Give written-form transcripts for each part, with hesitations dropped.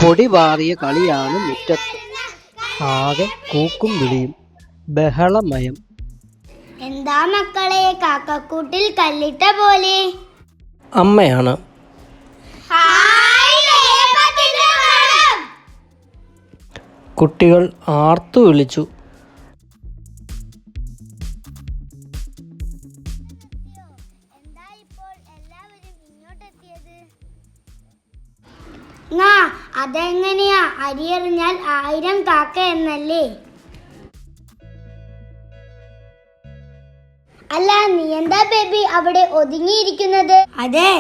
പൊടി പാറിയ കളിയാണ് മുറ്റത്ത്. ആകെ കൂക്കും വിളിയും, ബഹളമയം. എന്താ മക്കളെ കാക്കക്കൂട്ടിൽ കല്ലിട്ട പോലെ? അമ്മയാണ്. കുട്ടികൾ ആർത്തു വിളിച്ചു. അതെങ്ങനെയാ? അരിയെറിഞ്ഞാൽ 1000 കാക്ക എന്നല്ലേ? അല്ല, നീ എന്താ ബേബി അവിടെ ഒതുങ്ങിയിരിക്കുന്നത്? അതെ,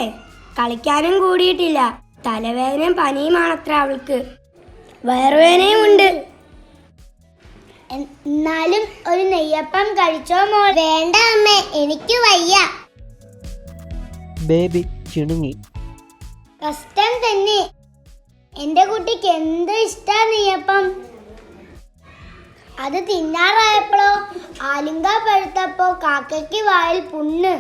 കളിക്കാനും കൂടിയിട്ടില്ല. തലവേദനയും പനിയുമാണത്ര അവൾക്ക്. വയറുവേദനയും ഉണ്ട്. എന്നാലും ഒരു നെയ്യപ്പം കഴിച്ചോ മോൾ? വേണ്ട അമ്മേ, എനിക്ക് വയ്യ. ബേബി ചിണുങ്ങി. കഷ്ടം തന്നെ. എന്റെ കുട്ടിക്ക് എന്ത് ഇഷ്ടാ നെയ്യപ്പം. അത് തിന്നാറായപ്പോഴോ ആലുങ്ക പഴുത്തപ്പോ കാക്കയ്ക്ക് വായിൽ പുണ്ണ്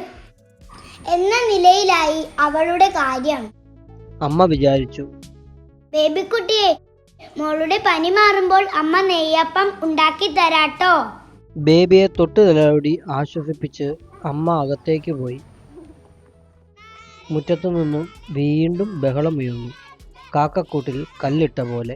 എന്ന നിലയിലായി അവളുടെ കാര്യം. അമ്മ വിചാരിച്ചു. ബേബിക്കുട്ടിയെ, മോളുടെ പനി മാറുമ്പോൾ അമ്മ നെയ്യപ്പം ഉണ്ടാക്കി തരാട്ടോ. ബേബിയെ തൊട്ടു തലോടി ആശ്വസിപ്പിച്ച് അമ്മ അകത്തേക്ക് പോയി. മുറ്റത്തു നിന്നും വീണ്ടും ബഹളമുയർന്നു. കാക്കക്കൂട്ടിൽ കല്ലിട്ട പോലെ.